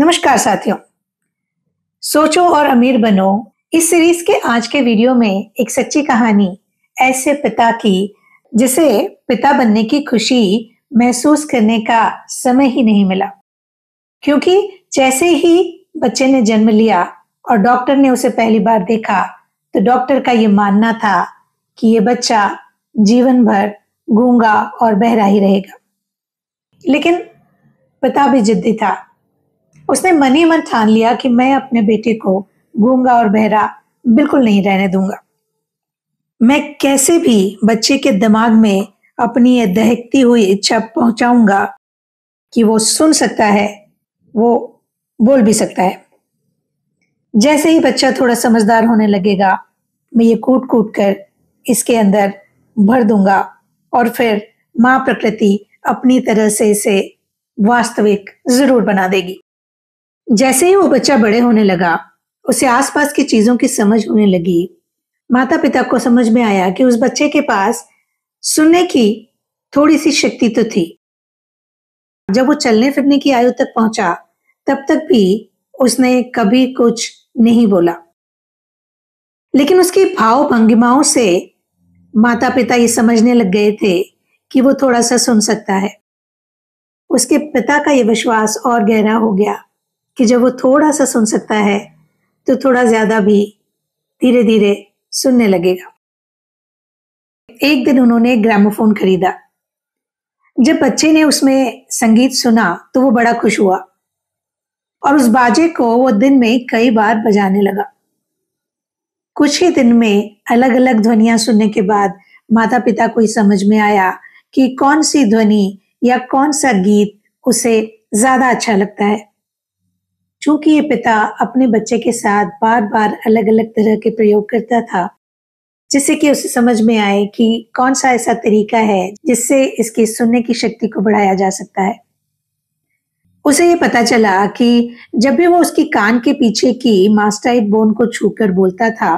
नमस्कार साथियों, सोचो और अमीर बनो इस सीरीज के आज के वीडियो में एक सच्ची कहानी ऐसे पिता की जिसे पिता बनने की खुशी महसूस करने का समय ही नहीं मिला, क्योंकि जैसे ही बच्चे ने जन्म लिया और डॉक्टर ने उसे पहली बार देखा तो डॉक्टर का ये मानना था कि ये बच्चा जीवन भर गूंगा और बहरा ही रहेगा। लेकिन पिता भी जिद्दी था। उसने मन ही मन ठान लिया कि मैं अपने बेटे को गूंगा और बहरा बिल्कुल नहीं रहने दूंगा। मैं कैसे भी बच्चे के दिमाग में अपनी ये दहकती हुई इच्छा पहुंचाऊंगा कि वो सुन सकता है, वो बोल भी सकता है। जैसे ही बच्चा थोड़ा समझदार होने लगेगा, मैं ये कूट कूट कर इसके अंदर भर दूंगा और फिर माँ प्रकृति अपनी तरह से इसे वास्तविक जरूर बना देगी। जैसे ही वो बच्चा बड़े होने लगा, उसे आसपास की चीजों की समझ होने लगी। माता पिता को समझ में आया कि उस बच्चे के पास सुनने की थोड़ी सी शक्ति तो थी। जब वो चलने फिरने की आयु तक पहुंचा, तब तक भी उसने कभी कुछ नहीं बोला, लेकिन उसकी भाव भंगिमाओं से माता पिता ये समझने लग गए थे कि वो थोड़ा सा सुन सकता है। उसके पिता का ये विश्वास और गहरा हो गया कि जब वो थोड़ा सा सुन सकता है तो थोड़ा ज्यादा भी धीरे धीरे सुनने लगेगा। एक दिन उन्होंने एक ग्रामोफोन खरीदा। जब बच्चे ने उसमें संगीत सुना तो वो बड़ा खुश हुआ और उस बाजे को वो दिन में कई बार बजाने लगा। कुछ ही दिन में अलग अलग ध्वनियां सुनने के बाद माता पिता को समझ में आया कि कौन सी ध्वनि या कौन सा गीत उसे ज्यादा अच्छा लगता है। चूंकि ये पिता अपने बच्चे के साथ बार बार अलग अलग तरह के प्रयोग करता था, जिससे कि उसे समझ में आए कि कौन सा ऐसा तरीका है जिससे इसकी सुनने की शक्ति को बढ़ाया जा सकता है। उसे ये पता चला कि जब भी वो उसकी कान के पीछे की मास्टाइट बोन को छूकर बोलता था,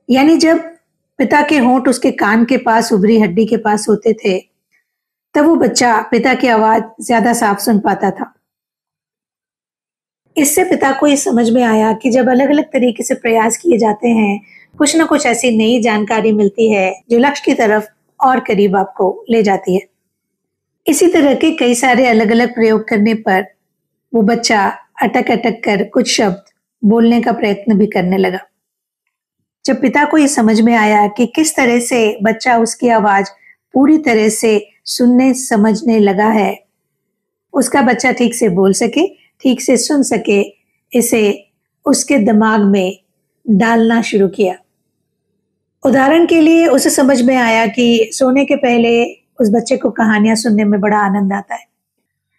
यानी जब पिता के होंठ उसके कान के पास उभरी हड्डी के पास होते थे, तब वो बच्चा पिता की आवाज ज्यादा साफ सुन पाता था। इससे पिता को ये समझ में आया कि जब अलग अलग तरीके से प्रयास किए जाते हैं, कुछ ना कुछ ऐसी नई जानकारी मिलती है जो लक्ष्य की तरफ और करीब आपको ले जाती है। इसी तरह के कई सारे अलग अलग प्रयोग करने पर वो बच्चा अटक अटक कर कुछ शब्द बोलने का प्रयत्न भी करने लगा। जब पिता को ये समझ में आया कि किस तरह से बच्चा उसकी आवाज पूरी तरह से सुनने समझने लगा है, उसका बच्चा ठीक से बोल सके, ठीक से सुन सके, इसे उसके दिमाग में डालना शुरू किया। उदाहरण के लिए उसे समझ में आया कि सोने के पहले उस बच्चे को कहानियां सुनने में बड़ा आनंद आता है,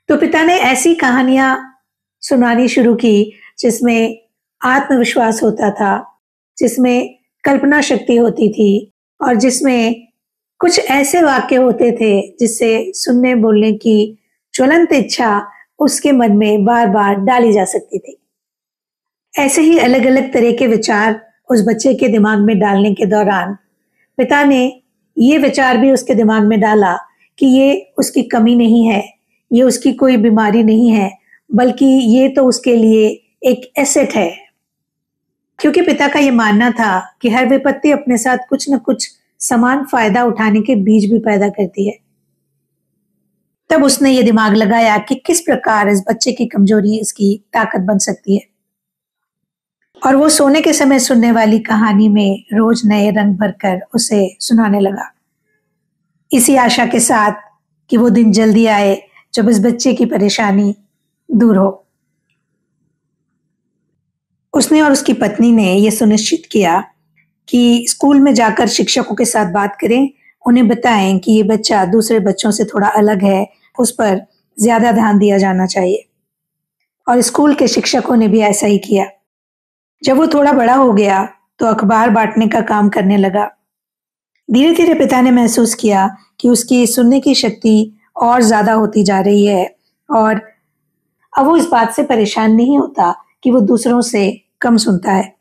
तो पिता ने ऐसी कहानियां सुनानी शुरू की जिसमें आत्मविश्वास होता था, जिसमें कल्पना शक्ति होती थी और जिसमें कुछ ऐसे वाक्य होते थे जिससे सुनने बोलने की ज्वलंत इच्छा उसके मन में बार बार डाली जा सकती थी। ऐसे ही अलग अलग तरह के विचार उस बच्चे के दिमाग में डालने के दौरान पिता ने ये विचार भी उसके दिमाग में डाला कि ये उसकी कमी नहीं है, ये उसकी कोई बीमारी नहीं है, बल्कि ये तो उसके लिए एक एसेट है। क्योंकि पिता का ये मानना था कि हर विपत्ति अपने साथ कुछ न कुछ समान फायदा उठाने के बीज भी पैदा करती है। तब उसने ये दिमाग लगाया कि किस प्रकार इस बच्चे की कमजोरी इसकी ताकत बन सकती है, और वो सोने के समय सुनने वाली कहानी में रोज नए रंग भरकर उसे सुनाने लगा, इसी आशा के साथ कि वो दिन जल्दी आए जब इस बच्चे की परेशानी दूर हो। उसने और उसकी पत्नी ने यह सुनिश्चित किया कि स्कूल में जाकर शिक्षकों के साथ बात करें, उन्हें बताएं कि ये बच्चा दूसरे बच्चों से थोड़ा अलग है, उस पर ज्यादा ध्यान दिया जाना चाहिए। और स्कूल के शिक्षकों ने भी ऐसा ही किया। जब वो थोड़ा बड़ा हो गया तो अखबार बांटने का काम करने लगा। धीरे धीरे पिता ने महसूस किया कि उसकी सुनने की शक्ति और ज्यादा होती जा रही है और अब वो इस बात से परेशान नहीं होता कि वो दूसरों से कम सुनता है,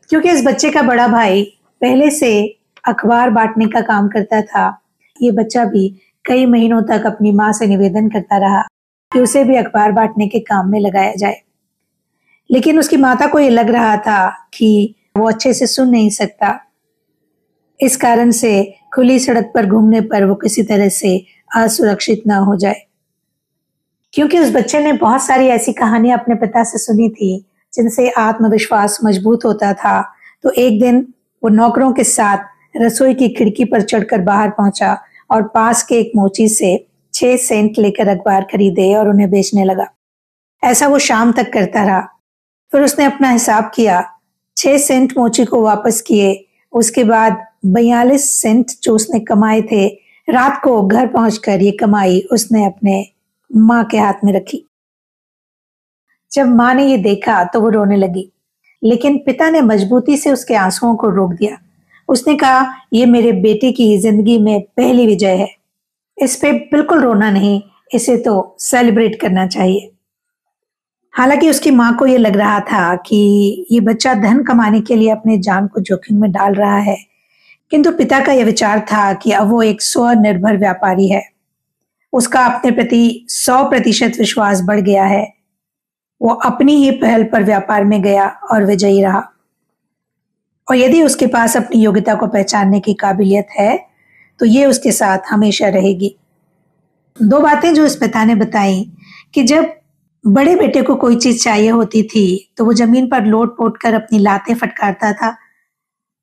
क्योंकि इस बच्चे का बड़ा भाई पहले से अखबार बांटने का काम करता था। ये बच्चा भी कई महीनों तक अपनी माँ से निवेदन करता रहा कि उसे भी अखबार बांटने के काम में लगाया जाए। लेकिन उसकी माता को ये लग रहा था कि वो अच्छे से सुन नहीं सकता। इस कारण से खुली सड़क पर घूमने पर वो किसी तरह से असुरक्षित ना हो जाए। क्योंकि उस बच्चे ने बहुत सारी ऐसी कहानियां अपने पिता से सुनी थी जिनसे आत्मविश्वास मजबूत होता था, तो एक दिन वो नौकरों के साथ रसोई की खिड़की पर चढ़कर बाहर पहुंचा और पास के एक मोची से 6 सेंट लेकर अखबार खरीदे और उन्हें बेचने लगा। ऐसा वो शाम तक करता रहा। फिर उसने अपना हिसाब किया, 6 सेंट मोची को वापस किए। उसके बाद 42 सेंट जो उसने कमाए थे, रात को घर पहुंचकर ये कमाई उसने अपने माँ के हाथ में रखी। जब माँ ने ये देखा तो वो रोने लगी, लेकिन पिता ने मजबूती से उसके आंसुओं को रोक दिया। उसने कहा, ये मेरे बेटे की जिंदगी में पहली विजय है, इस पे बिल्कुल रोना नहीं, इसे तो सेलिब्रेट करना चाहिए। हालांकि उसकी माँ को ये लग रहा था कि ये बच्चा धन कमाने के लिए अपने जान को जोखिम में डाल रहा है, किंतु पिता का यह विचार था कि अब वो एक स्वनिर्भर व्यापारी है। उसका अपने प्रति 100% विश्वास बढ़ गया है। वो अपनी ही पहल पर व्यापार में गया और विजयी रहा। और यदि उसके पास अपनी योग्यता को पहचानने की काबिलियत है तो ये उसके साथ हमेशा रहेगी। 2 बातें जो इस पिता ने बताई कि जब बड़े बेटे को कोई चीज चाहिए होती थी तो वो जमीन पर लोट पोट कर अपनी लातें फटकारता था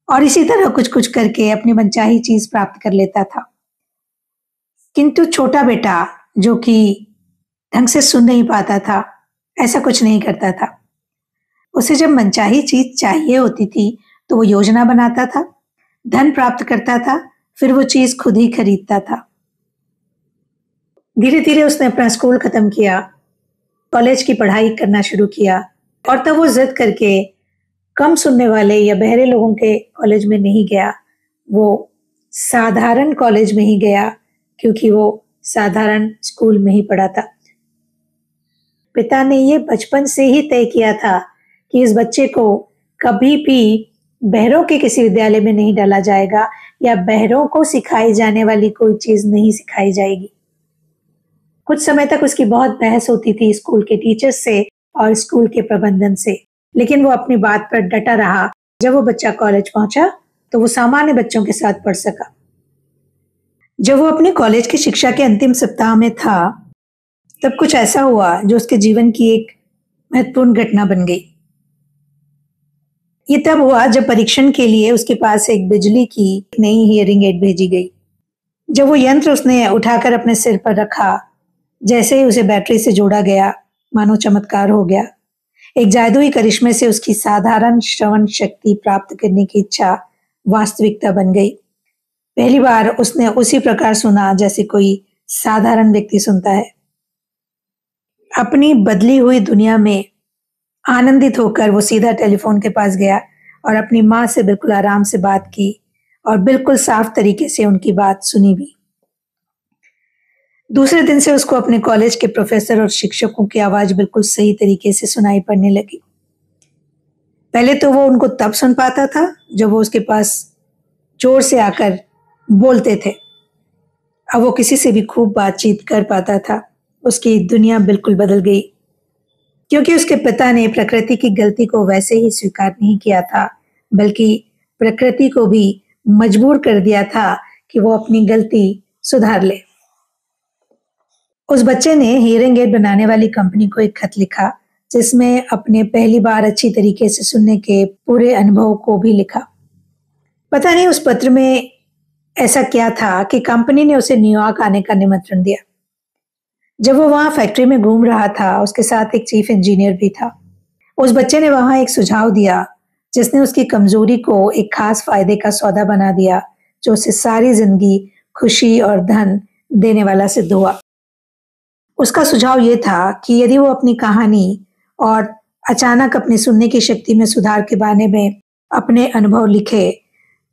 और इसी तरह कुछ कुछ करके अपनी मनचाही चीज प्राप्त कर लेता था। किंतु छोटा बेटा जो कि ढंग से सुन नहीं पाता था, ऐसा कुछ नहीं करता था। उसे जब मनचाही चीज चाहिए होती थी तो वो योजना बनाता था, धन प्राप्त करता था, फिर वो चीज खुद ही खरीदता था। धीरे धीरे उसने अपना स्कूल खत्म किया, कॉलेज की पढ़ाई करना शुरू किया और तब वो जिद करके कम सुनने वाले या बहरे लोगों के कॉलेज में नहीं गया, वो साधारण कॉलेज में ही गया, क्योंकि वो साधारण स्कूल में ही पढ़ा था। पिता ने ये बचपन से ही तय किया था कि इस बच्चे को कभी भी बहरों के किसी विद्यालय में नहीं डाला जाएगा या बहरों को सिखाई जाने वाली कोई चीज नहीं सिखाई जाएगी। कुछ समय तक उसकी बहुत बहस होती थी स्कूल के टीचर्स से और स्कूल के प्रबंधन से, लेकिन वो अपनी बात पर डटा रहा। जब वो बच्चा कॉलेज पहुंचा तो वो सामान्य बच्चों के साथ पढ़ सका। जब वो अपनी कॉलेज की शिक्षा के अंतिम सप्ताह में था, तब कुछ ऐसा हुआ जो उसके जीवन की एक महत्वपूर्ण घटना बन गई। ये तब हुआ जब परीक्षण के लिए उसके पास एक बिजली की नई हियरिंग एड भेजी गई। जब वो यंत्र उसने उठाकर अपने सिर पर रखा, जैसे ही उसे बैटरी से जोड़ा गया, मानो चमत्कार हो गया। एक जादुई करिश्मे से उसकी साधारण श्रवण शक्ति प्राप्त करने की इच्छा वास्तविकता बन गई। पहली बार उसने उसी प्रकार सुना जैसे कोई साधारण व्यक्ति सुनता है। अपनी बदली हुई दुनिया में आनंदित होकर वो सीधा टेलीफोन के पास गया और अपनी माँ से बिल्कुल आराम से बात की और बिल्कुल साफ तरीके से उनकी बात सुनी भी। दूसरे दिन से उसको अपने कॉलेज के प्रोफेसर और शिक्षकों की आवाज बिल्कुल सही तरीके से सुनाई पड़ने लगी। पहले तो वो उनको तब सुन पाता था जब वो उसके पास जोर से आकर बोलते थे। अब वो किसी से भी खूब बातचीत कर पाता था। उसकी दुनिया बिल्कुल बदल गई, क्योंकि उसके पिता ने प्रकृति की गलती को वैसे ही स्वीकार नहीं किया था, बल्कि प्रकृति को भी मजबूर कर दिया था कि वो अपनी गलती सुधार ले। उस बच्चे ने हियरिंग एड बनाने वाली कंपनी को एक खत लिखा, जिसमें अपने पहली बार अच्छी तरीके से सुनने के पूरे अनुभव को भी लिखा। पता नहीं उस पत्र में ऐसा क्या था कि कंपनी ने उसे न्यूयॉर्क आने का निमंत्रण दिया। जब वो वहां फैक्ट्री में घूम रहा था, उसके साथ एक चीफ इंजीनियर भी था। उस बच्चे ने वहां एक सुझाव दिया जिसने उसकी कमजोरी को एक खास फायदे का सौदा बना दिया, जो उसे सारी जिंदगी खुशी और धन देने वाला सिद्ध हुआ। उसका सुझाव यह था कि यदि वो अपनी कहानी और अचानक अपनी सुनने की शक्ति में सुधार के बारे में अपने अनुभव लिखे,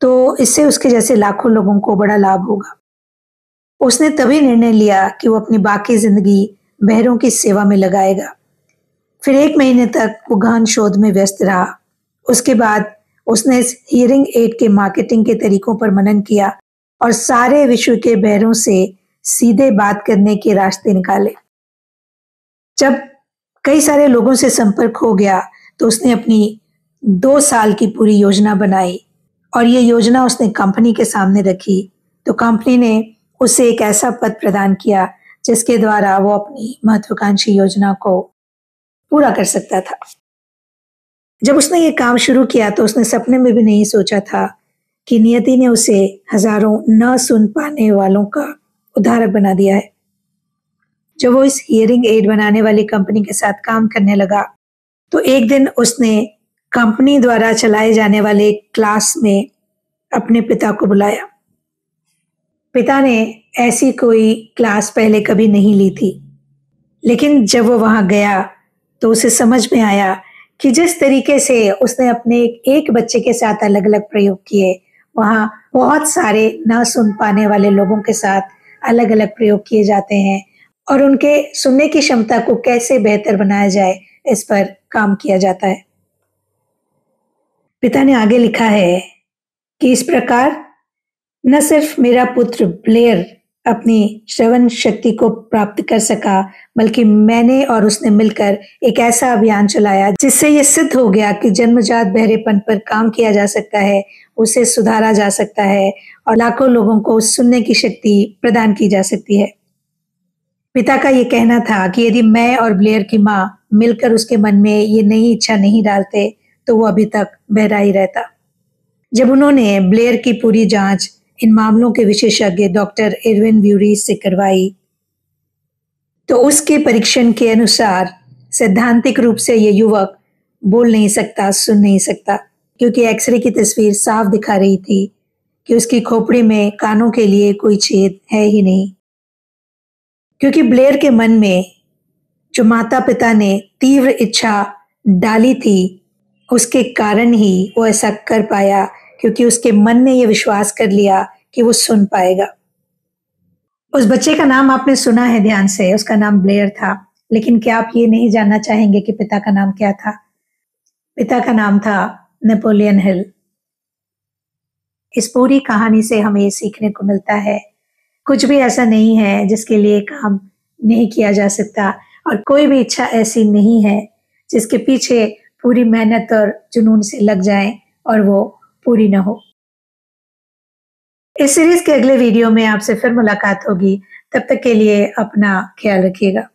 तो इससे उसके जैसे लाखों लोगों को बड़ा लाभ होगा। उसने तभी निर्णय लिया कि वो अपनी बाकी जिंदगी बहरों की सेवा में लगाएगा। फिर 1 महीने तक वो गहन शोध में व्यस्त रहा। उसके बाद उसने इस हियरिंग एड के मार्केटिंग के तरीकों पर मनन किया और सारे विश्व के बहरों से सीधे बात करने के रास्ते निकाले। जब कई सारे लोगों से संपर्क हो गया तो उसने अपनी 2 साल की पूरी योजना बनाई और ये योजना उसने कंपनी के सामने रखी। तो कंपनी ने उसे एक ऐसा पद प्रदान किया जिसके द्वारा वो अपनी महत्वाकांक्षी योजना को पूरा कर सकता था। जब उसने ये काम शुरू किया तो उसने सपने में भी नहीं सोचा था कि नियति ने उसे हजारों न सुन पाने वालों का उदाहरक बना दिया है। जब वो इस हियरिंग एड बनाने वाली कंपनी के साथ काम करने लगा तो एक दिन उसने कंपनी द्वारा चलाए जाने वाले क्लास में अपने पिता को बुलाया। पिता ने ऐसी कोई क्लास पहले कभी नहीं ली थी, लेकिन जब वो वहां गया तो उसे समझ में आया कि जिस तरीके से उसने अपने एक बच्चे के साथ अलग अलग प्रयोग किए, वहां बहुत सारे ना सुन पाने वाले लोगों के साथ अलग अलग प्रयोग किए जाते हैं और उनके सुनने की क्षमता को कैसे बेहतर बनाया जाए इस पर काम किया जाता है। पिता ने आगे लिखा है कि इस प्रकार न सिर्फ मेरा पुत्र ब्लेयर अपनी श्रवण शक्ति को प्राप्त कर सका, बल्कि मैंने और उसने मिलकर एक ऐसा अभियान चलाया जिससे ये सिद्ध हो गया कि जन्मजात बहरेपन पर काम किया जा सकता है, उसे सुधारा जा सकता है और लाखों लोगों को सुनने की शक्ति प्रदान की जा सकती है। पिता का ये कहना था कि यदि मैं और ब्लेयर की माँ मिलकर उसके मन में ये नई इच्छा नहीं डालते तो वो अभी तक बहरा ही रहता। जब उन्होंने ब्लेयर की पूरी जांच इन मामलों के विशेषज्ञ डॉक्टर एडविन ब्यूरीज से करवाई तो उसके परीक्षण के अनुसार सैद्धांतिक रूप से ये युवक बोल नहीं सकता, सुन नहीं सकता, क्योंकि एक्सरे की तस्वीर साफ दिखा रही थी कि उसकी खोपड़ी में कानों के लिए कोई छेद है ही नहीं। क्योंकि ब्लेयर के मन में जो माता पिता ने तीव्र इच्छा डाली थी उसके कारण ही वो ऐसा कर पाया, क्योंकि उसके मन ने ये विश्वास कर लिया कि वो सुन पाएगा। उस बच्चे का नाम आपने सुना है ध्यान से, उसका नाम ब्लेयर था। लेकिन क्या आप ये नहीं जानना चाहेंगे कि पिता का नाम क्या था? पिता का नाम था नेपोलियन हिल। इस पूरी कहानी से हमें ये सीखने को मिलता है, कुछ भी ऐसा नहीं है जिसके लिए काम नहीं किया जा सकता और कोई भी इच्छा ऐसी नहीं है जिसके पीछे पूरी मेहनत और जुनून से लग जाए और वो पूरी ना हो। इस सीरीज के अगले वीडियो में आपसे फिर मुलाकात होगी। तब तक के लिए अपना ख्याल रखिएगा।